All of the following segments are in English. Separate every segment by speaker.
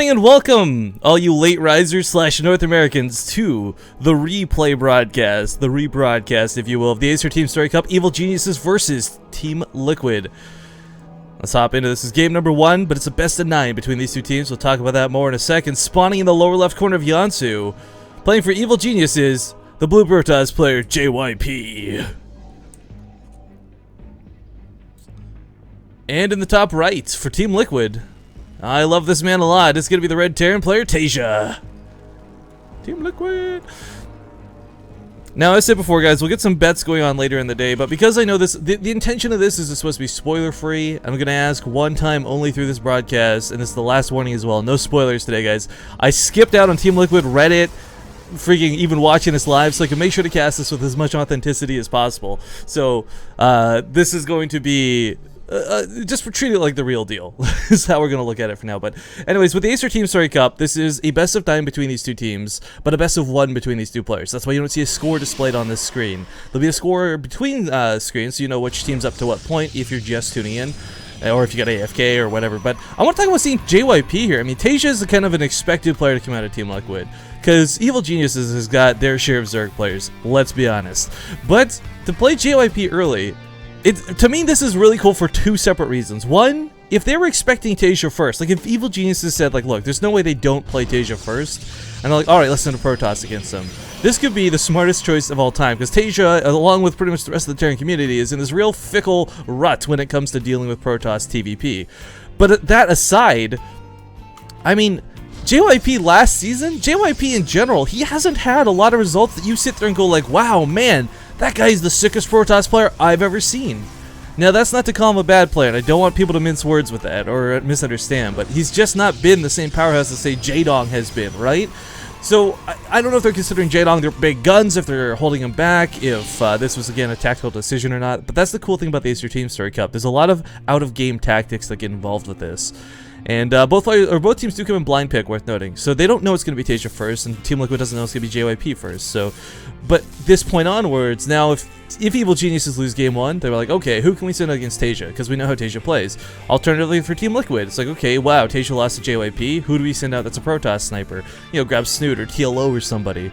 Speaker 1: And welcome, all you late risers slash North Americans, to the replay broadcast, the rebroadcast, if you will, of the Acer Team Story Cup Evil Geniuses versus Team Liquid. Let's hop into this. This is game number 1, but it's a best of 9 between these two teams. We'll talk about that more in a second. Spawning in the lower left corner of Yansu, playing for Evil Geniuses, the Blue Protoss player JYP. And in the top right for Team Liquid, I love this man a lot. It's going to be the Red Terran player, Taeja. Team Liquid. Now, as I said before, guys, we'll get some bets going on later in the day, but because I know this, the intention of this is it's supposed to be spoiler-free, I'm going to ask one time only through this broadcast, and this is the last warning as well. No spoilers today, guys. I skipped out on Team Liquid, Reddit, freaking even watching this live, so I can make sure to cast this with as much authenticity as possible. So, this is going to be... just treat it like the real deal is how we're going to look at it for now. But anyways, with the Acer Team Story Cup, this is a best of 9 between these two teams, but a best of 1 between these two players. That's why you don't see a score displayed on this screen. There'll be a score between screens, so you know which team's up to what point if you're just tuning in, or if you got AFK or whatever. But I want to talk about seeing JYP here. I mean, Taeja is kind of an expected player to come out of Team Liquid, because Evil Geniuses has got their share of Zerg players, let's be honest. But to play JYP early, to me, this is really cool for 2 separate reasons. One, if they were expecting Taeja first, like if Evil Geniuses said, like, look, there's no way they don't play Taeja first, and they're like, alright, let's send a Protoss against them. This could be the smartest choice of all time, because Taeja, along with pretty much the rest of the Terran community, is in this real fickle rut when it comes to dealing with Protoss TVP. But that aside, I mean, JYP last season, JYP in general, he hasn't had a lot of results that you sit there and go like, wow, man, that guy's the sickest Protoss player I've ever seen. Now, that's not to call him a bad player, and I don't want people to mince words with that or misunderstand, but he's just not been the same powerhouse that, say, Jaedong has been, right? So, I don't know if they're considering Jaedong their big guns, if they're holding him back, if this was, again, a tactical decision or not, but that's the cool thing about the Acer Team Story Cup. There's a lot of out-of-game tactics that get involved with this. And both teams do come in blind pick, worth noting. So they don't know it's going to be Taeja first, and Team Liquid doesn't know it's going to be JYP first. So, but this point onwards, now if Evil Geniuses lose game 1, they were like, okay, who can we send against Taeja? Because we know how Taeja plays. Alternatively, for Team Liquid, it's like, okay, wow, Taeja lost to JYP. Who do we send out that's a Protoss sniper? You know, grab Snoot or TLO or somebody.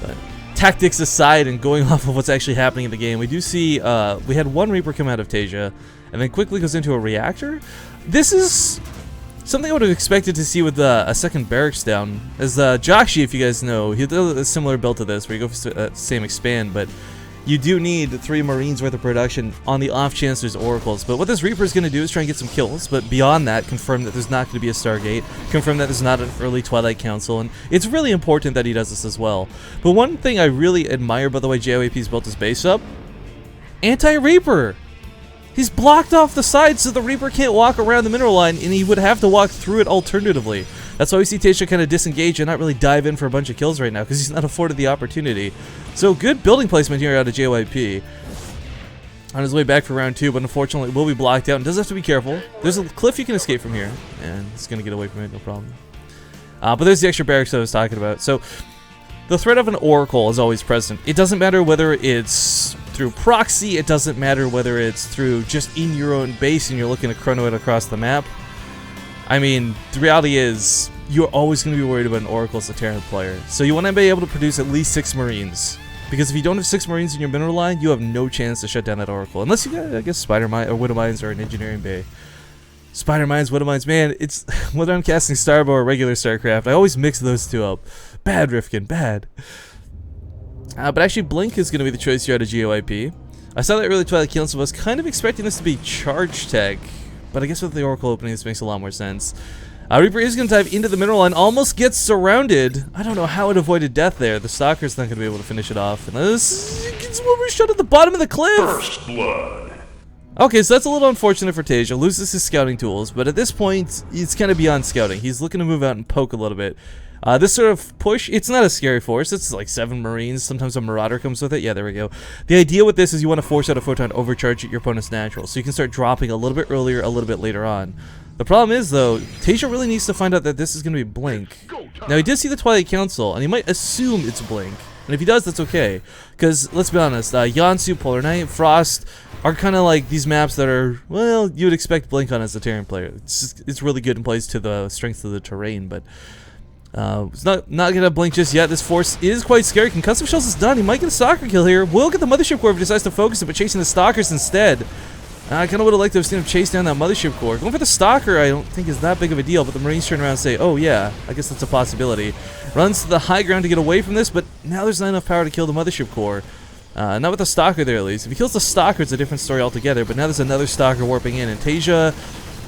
Speaker 1: But tactics aside, and going off of what's actually happening in the game, we do see we had one Reaper come out of Taeja, and then quickly goes into a reactor. This is something I would have expected to see with a second barracks down. As Joshi, if you guys know, he does a similar build to this, where you go for that same expand, but you do need 3 Marines worth of production on the off chance there's Oracles. But what this Reaper is going to do is try and get some kills, but beyond that, confirm that there's not going to be a Stargate, confirm that there's not an early Twilight Council, and it's really important that he does this as well. But one thing I really admire, by the way, JYP's built his base up, anti-Reaper! He's blocked off the side so the Reaper can't walk around the mineral line, and he would have to walk through it alternatively. That's why we see Taeja kind of disengage and not really dive in for a bunch of kills right now, because he's not afforded the opportunity. So good building placement here out of JYP. On his way back for round 2, but unfortunately will be blocked out and does have to be careful. There's a cliff you can escape from here, and he's going to get away from it, no problem. But there's the extra barracks that I was talking about. So the threat of an Oracle is always present. It doesn't matter whether it's through proxy, it doesn't matter whether it's through just in your own base and you're looking to chrono it across the map. I mean, the reality is, you're always going to be worried about an Oracle as a Terran player. So you want to be able to produce at least 6 Marines. Because if you don't have 6 Marines in your mineral line, you have no chance to shut down that Oracle. Unless you got, I guess, Spider Mines or Widow Mines or an Engineering Bay. Spider Mines, Widow Mines, man, it's whether I'm casting Starbow or regular StarCraft, I always mix those two up. Bad, Rifkin, bad. But actually, Blink is going to be the choice here out of JYP. I saw that early Twilight Council, I was kind of expecting this to be Charge Tech, but I guess with the Oracle opening, this makes a lot more sense. Reaper is going to dive into the mineral line, almost gets surrounded. I don't know how it avoided death there. The Stalker's not going to be able to finish it off. And this gets overshot at the bottom of the cliff. First blood. Okay, so that's a little unfortunate for Taeja. Loses his scouting tools, but at this point, he's kind of beyond scouting. He's looking to move out and poke a little bit. This sort of push, it's not a scary force. It's like 7 Marines. Sometimes a Marauder comes with it. Yeah, there we go. The idea with this is you want to force out a photon, overcharge your opponent's natural, so you can start dropping a little bit earlier, a little bit later on. The problem is, though, Taeja really needs to find out that this is going to be Blink. Now, he did see the Twilight Council, and he might assume it's Blink. And if he does, that's okay. Because, let's be honest, Yansu, Polar Knight, Frost are kind of like these maps that are, well, you would expect Blink on as a Terran player. It's really good and plays to the strength of the terrain, but it's not going to blink just yet. This force is quite scary. Concussive Shells is done. He might get a Stalker kill here. Will get the Mothership Core if he decides to focus it, but chasing the Stalkers instead. I kind of would have liked to have seen him chase down that Mothership Core. Going for the Stalker I don't think is that big of a deal, but the Marines turn around and say, oh yeah, I guess that's a possibility. Runs to the high ground to get away from this, but now there's not enough power to kill the Mothership Core. Not with the Stalker there, at least. If he kills the Stalker, it's a different story altogether, but now there's another Stalker warping in, and Taeja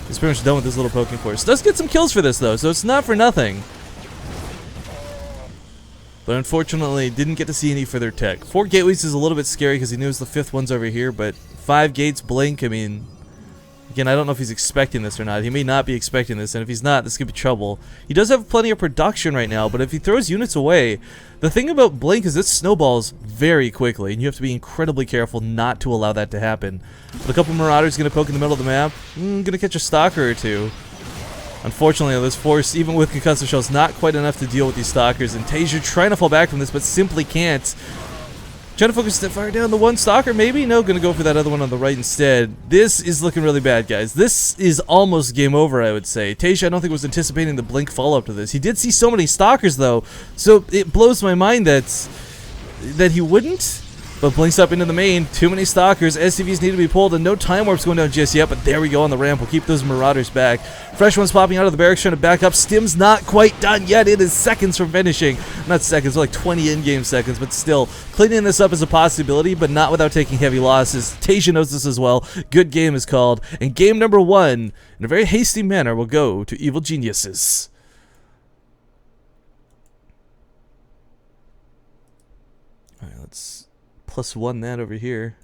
Speaker 1: is pretty much done with this little poking force. Does get some kills for this, though, so it's not for nothing. But unfortunately, didn't get to see any further tech. 4 gateways is a little bit scary because he knows the 5th one's over here, but 5 gates blink, I mean... Again, I don't know if he's expecting this or not. He may not be expecting this, and if he's not, this could be trouble. He does have plenty of production right now, but if he throws units away, the thing about Blink is it snowballs very quickly, and you have to be incredibly careful not to allow that to happen. But a couple Marauders going to poke in the middle of the map. Going to catch a Stalker or two. Unfortunately, this force, even with Concussive Shells, not quite enough to deal with these Stalkers, and Taeja trying to fall back from this, but simply can't. Trying to focus the fire down the one Stalker, maybe? No, gonna go for that other one on the right instead. This is looking really bad, guys. This is almost game over, I would say. Taeja, I don't think was anticipating the Blink follow-up to this. He did see so many Stalkers, though, so it blows my mind that he wouldn't. But Blink's up into the main. Too many Stalkers. SCVs need to be pulled, and no Time Warps going down just yet, but there we go on the ramp. We'll keep those Marauders back. Fresh ones popping out of the barracks, trying to back up. Stim's not quite done yet. It is seconds from finishing. Not seconds, like 20 in-game seconds, but still. Cleaning this up is a possibility, but not without taking heavy losses. Taeja knows this as well. Good game is called. And game number 1, in a very hasty manner, will go to Evil Geniuses. Alright, let's +1 that over here.